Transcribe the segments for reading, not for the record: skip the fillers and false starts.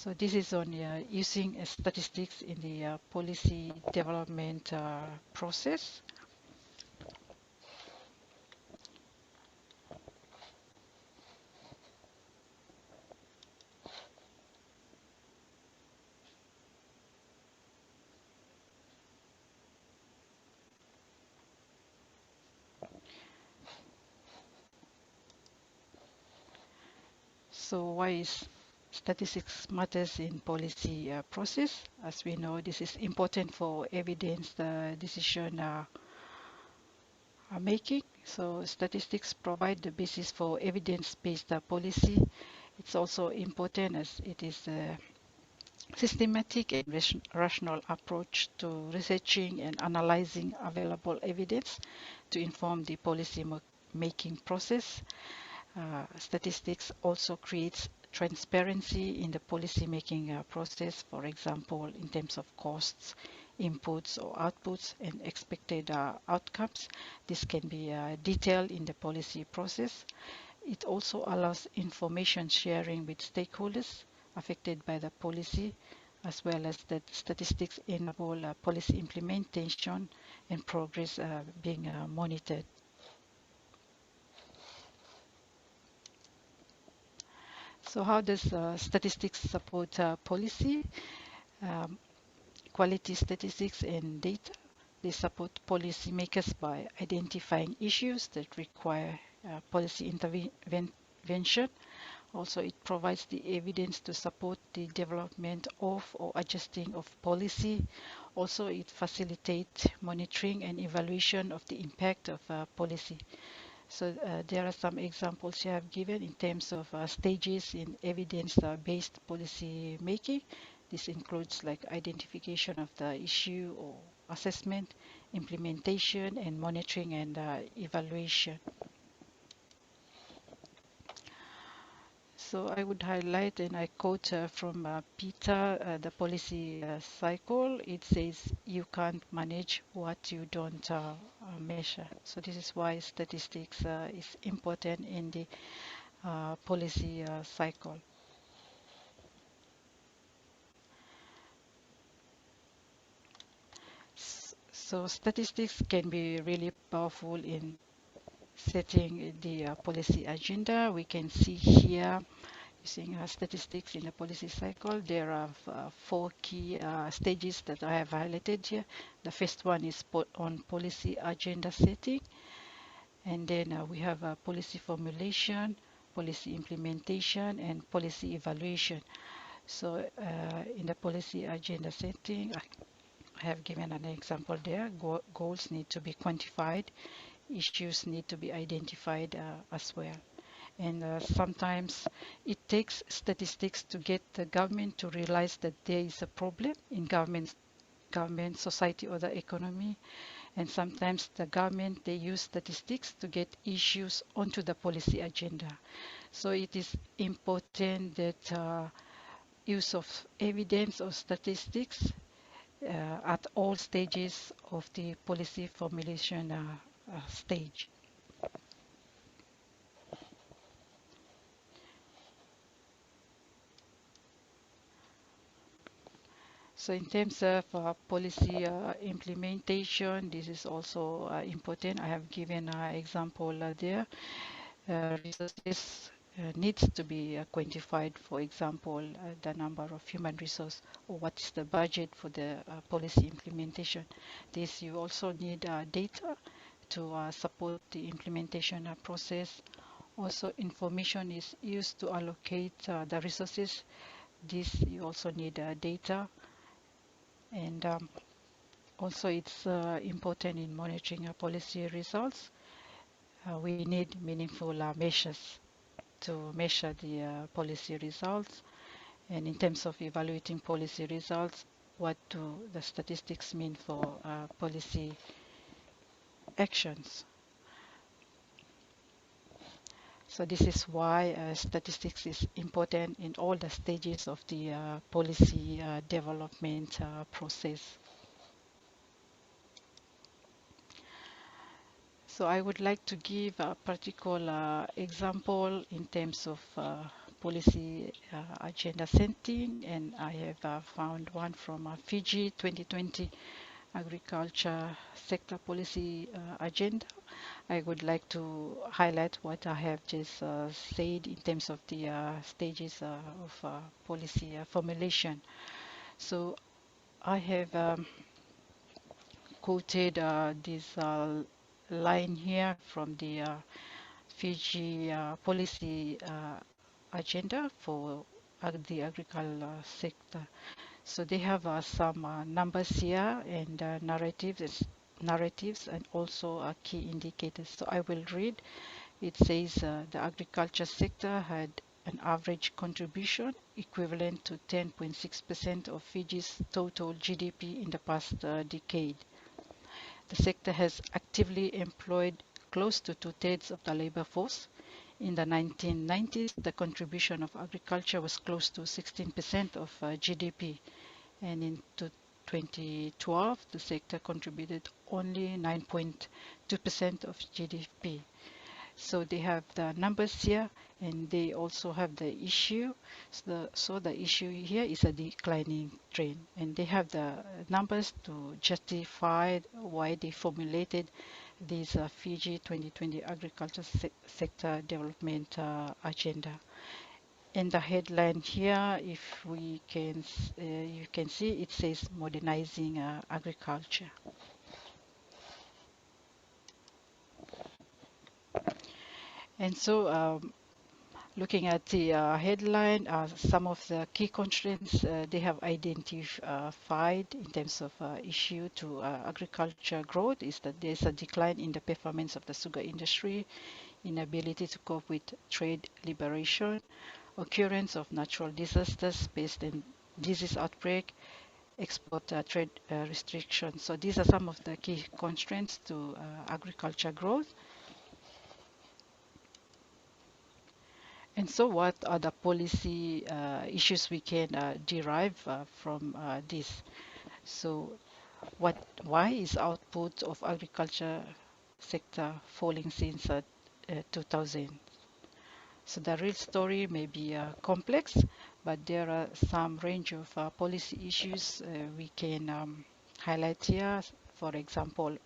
So this is on using statistics in the policy development process. So why is statistics matters in policy process? As we know, this is important for evidence decision making. So statistics provide the basis for evidence-based policy. It's also important as it is a systematic and rational approach to researching and analyzing available evidence to inform the policy making process. Statistics also creates transparency in the policy making process, for example, in terms of costs, inputs or outputs, and expected outcomes. This can be detailed in the policy process. It also allows information sharing with stakeholders affected by the policy, as well as that statistics enable policy implementation and progress being monitored. So how does statistics support policy? Um, Quality statistics and data. They support policymakers by identifying issues that require policy intervention. Also, it provides the evidence to support the development of or adjusting of policy. Also, it facilitates monitoring and evaluation of the impact of policy. So there are some examples you have given in terms of stages in evidence-based policy making. This includes like identification of the issue or assessment, implementation, and monitoring and evaluation. So I would highlight, and I quote from Peter, the policy cycle. It says, you can't manage what you don't measure. So this is why statistics is important in the policy cycle. So statistics can be really powerful in setting the policy agenda. We can see here using statistics in the policy cycle. There are four key stages that I have highlighted here. The first one is on policy agenda setting, and then we have policy formulation, policy implementation, and policy evaluation. So in the policy agenda setting, I have given an example there. Goals need to be quantified, issues need to be identified as well. And sometimes it takes statistics to get the government to realize that there is a problem in government, society, or the economy. And sometimes the government, they use statistics to get issues onto the policy agenda. So it is important that use of evidence or statistics at all stages of the policy formulation stage. So in terms of policy implementation, this is also important. I have given an example there. Resources needs to be quantified, for example, the number of human resource or what is the budget for the policy implementation. This you also need data to support the implementation process. Also, information is used to allocate the resources. This you also need data, and also it's important in monitoring policy results. We need meaningful measures to measure the policy results. And in terms of evaluating policy results, what do the statistics mean for policy actions? So this is why statistics is important in all the stages of the policy development process. So I would like to give a particular example in terms of policy agenda setting, and I have found one from Fiji 2020 agriculture sector policy agenda. I would like to highlight what I have just said in terms of the stages of policy formulation. So I have quoted this line here from the Fiji policy agenda for the agricultural sector. So they have some numbers here and narratives and also key indicators. So I will read. It says the agriculture sector had an average contribution equivalent to 10.6% of Fiji's total GDP in the past decade. The sector has actively employed close to two-thirds of the labor force. In the 1990s, the contribution of agriculture was close to 16% of GDP, and in 2012, the sector contributed only 9.2% of GDP. So they have the numbers here, and they also have the issue. So the issue here is a declining trend, and they have the numbers to justify why they formulated this Fiji 2020 agriculture sector development agenda. In the headline here, if we can, you can see it says modernizing agriculture. And so looking at the headline, some of the key constraints they have identified in terms of issue to agriculture growth is that there's a decline in the performance of the sugar industry, inability to cope with trade liberation, occurrence of natural disasters based in disease outbreak, export trade restrictions. So these are some of the key constraints to agriculture growth. And so what are the policy issues we can derive from this? So why is output of agriculture sector falling since 2000? So the real story may be complex, but there are some range of policy issues we can highlight here. For example,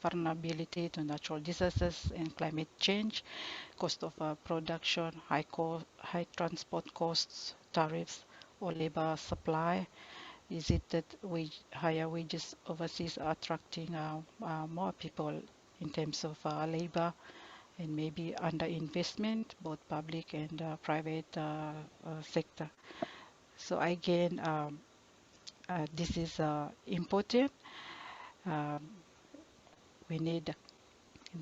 vulnerability to natural disasters and climate change, cost of production, high transport costs, tariffs, or labor supply. Is it that higher wages overseas are attracting more people in terms of labor, and maybe underinvestment, both public and private sector? So again, this is important. Um, we need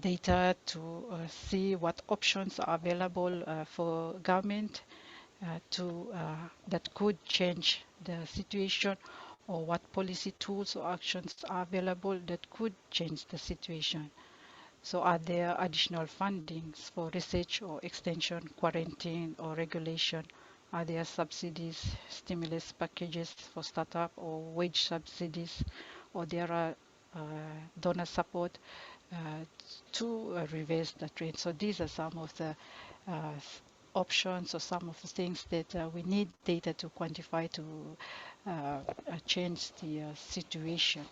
data to see what options are available for government to that could change the situation, or what policy tools or actions are available that could change the situation. So are there additional fundings for research or extension, quarantine or regulation? Are there subsidies, stimulus packages for startup, or wage subsidies, or there are uh, donor support uh, to reverse the trend? So these are some of the options or some of the things that we need data to quantify to change the situation.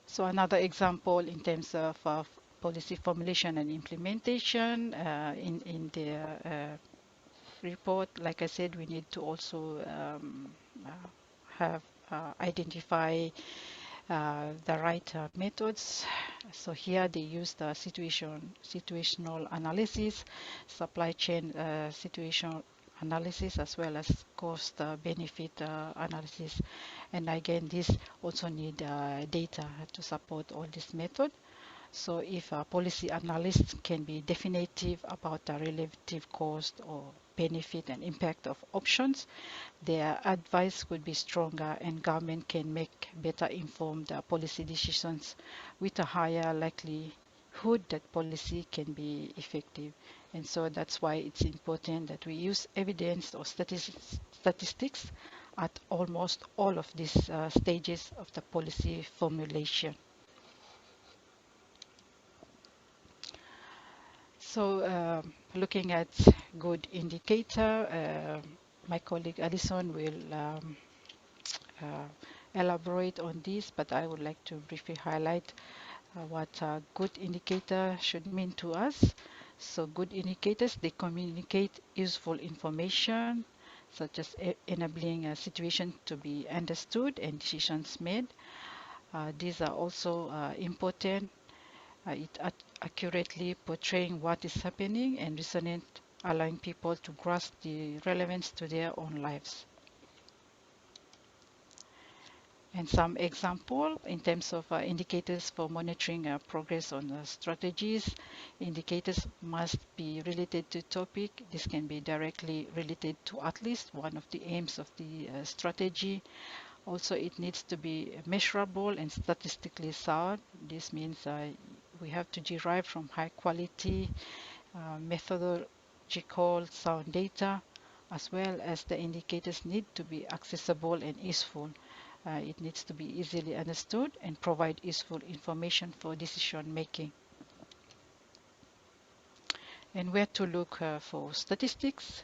So another example in terms of policy formulation and implementation in the report, like I said, we need to also uh, have identify the right methods. So here they use the situational analysis, supply chain situation analysis, as well as cost benefit analysis. And again, this also need data to support all this method. So if a policy analyst can be definitive about the relative cost or benefit and impact of options, their advice could be stronger, and government can make better informed policy decisions with a higher likelihood that policy can be effective. And so that's why it's important that we use evidence or statistics at almost all of these stages of the policy formulation. Looking at good indicator, my colleague Alison will uh, elaborate on this, but I would like to briefly highlight what a good indicator should mean to us. So good indicators, they communicate useful information, such as enabling a situation to be understood and decisions made. These are also important. It accurately portraying what is happening and resonate, allowing people to grasp the relevance to their own lives. And some example in terms of indicators for monitoring progress on strategies. Indicators must be related to topic. This can be directly related to at least one of the aims of the strategy. Also, it needs to be measurable and statistically sound. This means we have to derive from high quality methodological sound data, as well as the indicators need to be accessible and useful. It needs to be easily understood and provide useful information for decision making. And where to look for statistics.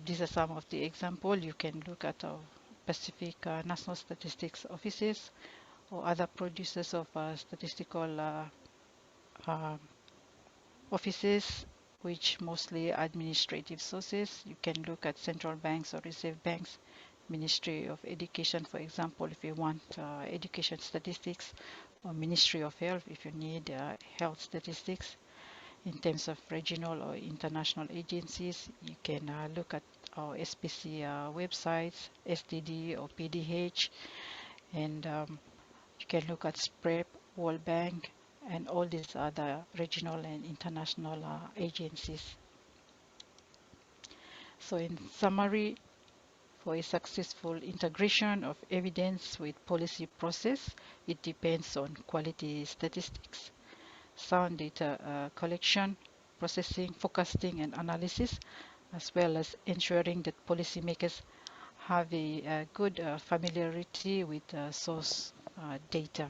These are some of the examples. You can look at Pacific National Statistics Offices or other producers of statistical uh, offices, which mostly administrative sources. You can look at central banks or reserve banks, Ministry of Education, for example, if you want education statistics, or Ministry of Health if you need health statistics. In terms of regional or international agencies, you can look at our SPC websites, STD or PDH, and you can look at SPREP, World Bank, and all these other regional and international agencies. So in summary, for a successful integration of evidence with policy process, it depends on quality statistics, sound data collection, processing, forecasting, and analysis, as well as ensuring that policymakers have a good familiarity with source data.